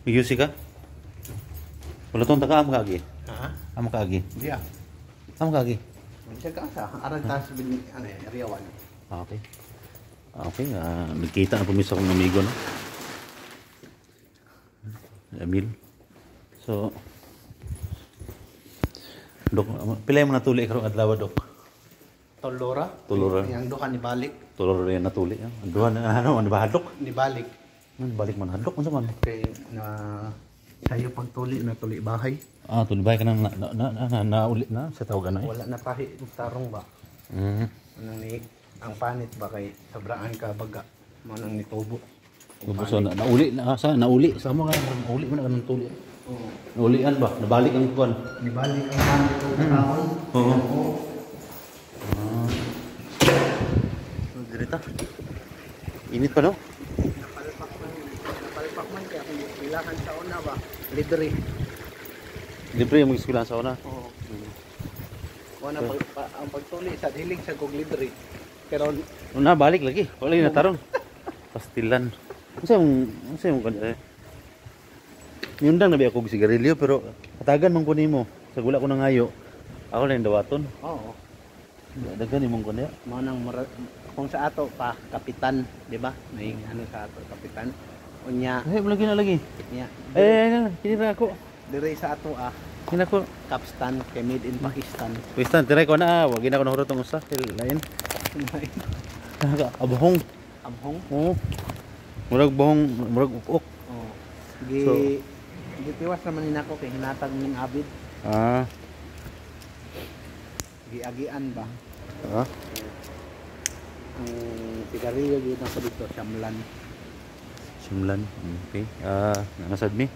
Miyusi ka? Wala tong taka am kaagi. Ha? Am kaagi. Dia. Am kaagi. Bisa ka sa arang tas bin Riawan. Okay. Okay, nagkita na pumisa kong amigo, no? Emil. So, Dok, pila yung mga tuli karong adlaw, Dok? Tolora. Tolora. Yang duha ni balik. Tulor rin na tuli. Duha na, ano, bahadok? Ni balik. Balik man, hadlok man sa man. Kay na sayo pagtuli na tuli bahay. Ah, tuli bahay ka nang naulit na sa tawagan na eh. Wala na pahi tarong ba. Anong ni ang panit ba kay sobraan ka baga manang nitubo. So, nauli na sa nauli sa mga nauli man kanang tuli. Oo. Naulian ba? Nabalik ang kuan. Ni balik ang panit ko karon. Oo. Direta. Init pa no? Napalpak man kaya kung kailangan sa una ba libre. Libre yung mag-eskwelahan sa una. Oo. Wala ang pagtuli sa dilig sa kog libre. Pero Na balik lagi. Wala yung natarong. Pastilan. Unsa yung kanya? Yundang nabi ako sigarilyo pero katagan man ko nimo. Sa gula ko nang ayo. Ako lang dawaton. oo. Daghan imong kunya. Manang kung sa ato pa kapitan, di ba? May ano sa ato kapitan. Unya Ay, lagi na lagi. nya. Kinira ako. Dire sa ato Kina ko. Kapstan kay made in Pakistan. Wistan, tiray ko na. Wag na ako nahurot ang usa. Lain. Abahong. Abhong. Oo. Murag bahong, murag ukok. Oh. Gi So- gitiwas naman ninako kay hinatag ning abid. Ah. Giagian ba? Ah. Ang sigarilyo gyud nako dito Shamlan. Simlan. Okay. Nasad mi.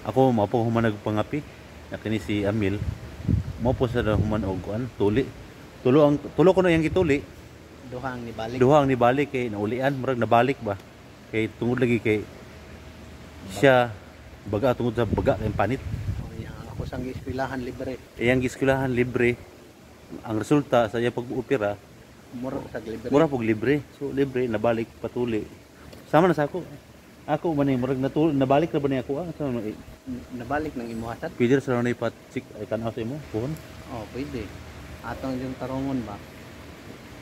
Ako mapo humanag pangapi. Nakini si Amil. Mapo sa human og kuan, tuli. Tulo ko na yang gituli. Duhang ni balik. Duhang ni balik kay naulian, murag nabalik ba. Kay tungod lagi kay siya baga tungod sa baga kay panit. Oh, yang ako sang eskwelahan libre. Iyang giskulahan libre. Ang resulta sa iya pag-opera, Mura sa libre. mura pog libre. So libre nabalik patuli. Sama na sa ako. Ako man ni murag nabalik na ba ni ako sa Nabalik ng imuhasat. Pwede sa na ipa-check ay tanaw sa imo puhon. Oh, pwede. Atong yung tarongon ba.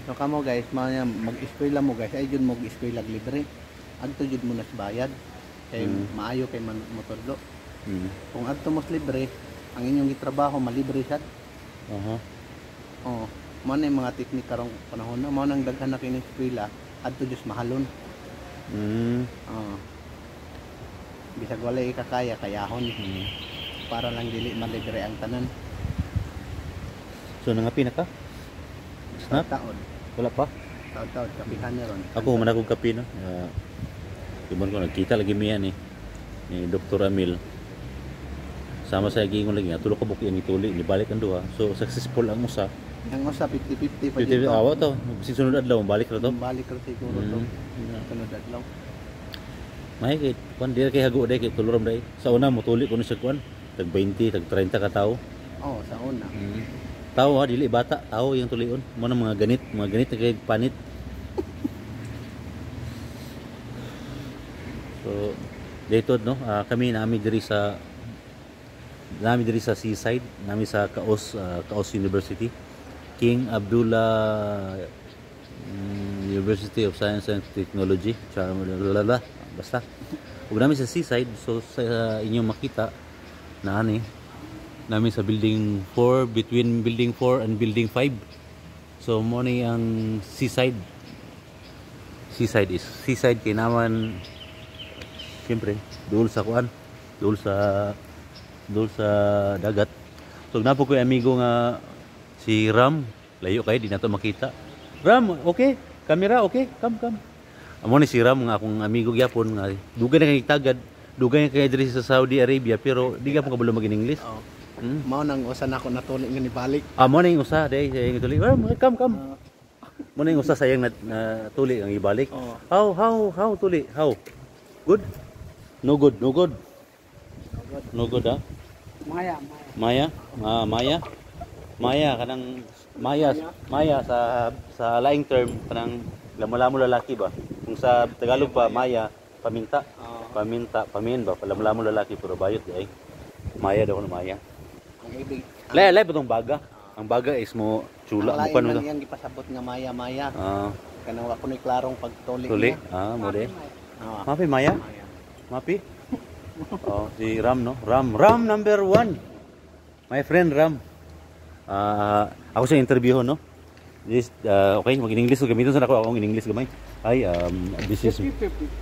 So kamo guys, mag-eskwela mo guys, ay jud mag-eskwela libre. Adto jud mo na sa bayad. Kay maayo kay motodlo. Kung adto mo libre, ang inyong gitrabaho malibre sad. Aha. Oh, mo na yung mga teknik karong panahon na mo nang daghan na kini eskwela, adto jud mahalon. Oh. Bisag wala ikakaya kayahon. Para lang dili malibre ang tanan. So nangapi na ka? Snap? Taon. Wala pa? Taon kapihan na ron. Ako man akong kapi no. Tibon ko nagkita lagi miya ni Dr. Amil. Sama sa giingon lagi nga tulo ka buki ang ituli ni balik ang duha. So successful ang usa. Ang usa 50-50 pa Pwede dito. awa to. Sunod adlaw balik ra to. Balik ra siguro to. Sunod adlaw. May kay kuan dira kay hago day kay tuloram day. Sa una mo tuli kuno sa kuan tag 20 tag 30 ka tawo. Oh, sa una. Tawo ha dili bata, tawo yung tulion. Mo na mga ganit na kay panit. So dito no, kami nami diri sa Seaside, nami sa Kaos University. King Abdullah University of Science and Technology. Basta. Ug nami sa Seaside, so sa inyong makita na ani nami sa building 4, between building 4 and building 5. So mo ni ang Seaside. Seaside kay naman siyempre dool sa kuan, dool sa dagat. So napo ko amigo nga si Ram, layo kay di nato makita. Ram, okay? Camera, okay? Come. Amo ni si Ram nga akong amigo gyapon nga dugay na kay tagad, dugay na kay diri sa Saudi Arabia pero di gyapon kabalo mag-English. Oh. Mao nang usa nako natuli nga ni balik. Mo na yung usa day sayang tuli. Ram, come. Mo na yung usa sayang na tuli ang ibalik. Oh. How tuli? How? Good? No good. No good ah. Maya kanang Maya sa laing term kanang lamo-lamo lalaki ba. Kung sa Tagalog pa Maya paminta. Oo. Pamin ba? Palamlamon lalaki pero bayot di ay. Maya daw ko na maya. Ang ibig. Lay pa tong baga. Ang baga is mo chula mo Ang lain kan mo man to. iyang gipasabot nga maya-maya. Ah, Kanang wa kuno'y klarong pagtuli tuli. niya. Ah, mo de. Oo. Mapi maya? Maya. Mapi? Oh, si Ram no. Ram number 1. My friend Ram. Ako sa interview no. Okay, mag-English ko gamiton sa ako akong English gamay. Hi, this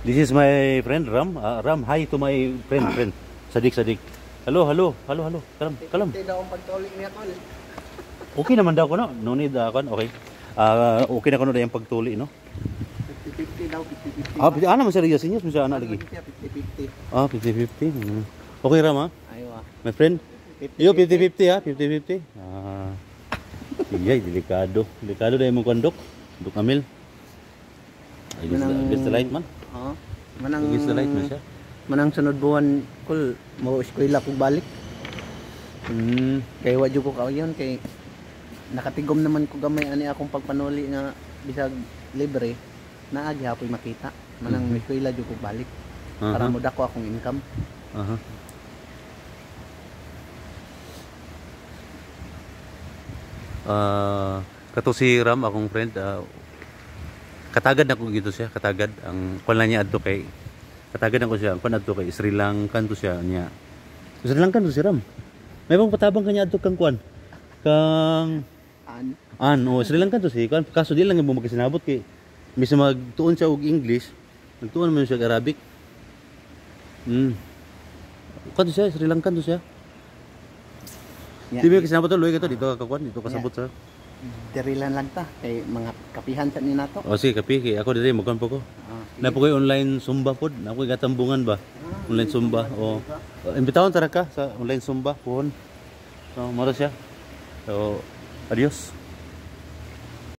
is my friend Ram. Ram, hi to my friend. Sadik. Hello. Kalam. Hindi daw ang pagtuli niya tol. Okay naman daw ko no. No need kon. Okay. Okay na ko no yung pagtuli no. 50-50 daw, 50-50. Ano man serious niya sa ana lagi. 50-50. 50-50. Okay Ram ha. Aywa. My friend. Yo 50-50 ha, 50-50. Iya, delikado. Delikado dahil mong kondok. Duk Amil. Against the light man. Oo. Manang Against the light man siya. manang sunod buwan kul mo eskwela kog balik. Kay wa jud ko kayon kay nakatigom naman ko gamay ani akong pagpanuli nga bisag libre naa gihapoy makita. Manang eskwela jud ko balik para mo dako akong income. Kato si Ram akong friend, katagad na ko gito siya, katagad ang kuan niya adto kay katagad na ko siya, ang kuan adto kay Sri Lankan to siya niya. Sri Lankan to si Ram. May bang patabang kanya adto kang kuan. Kang Sri Lankan to si kuan, kaso di lang mo magkasinabot kay misa magtuon siya og English, nagtuon man siya og Arabic. Kuan to siya, Sri Lankan to siya. Di ba kasi nabato luwi ka to dito kakuan dito kasabot sa. Dirilan lang ta kay mga kapihan sa ni nato. O sige kapi kay ako diri magkuan po ko. Na po koy online Zumba pod, na koy gatambungan ba. Online Zumba o imbitahon tara ka sa online Zumba pohon. So maro siya. So adios.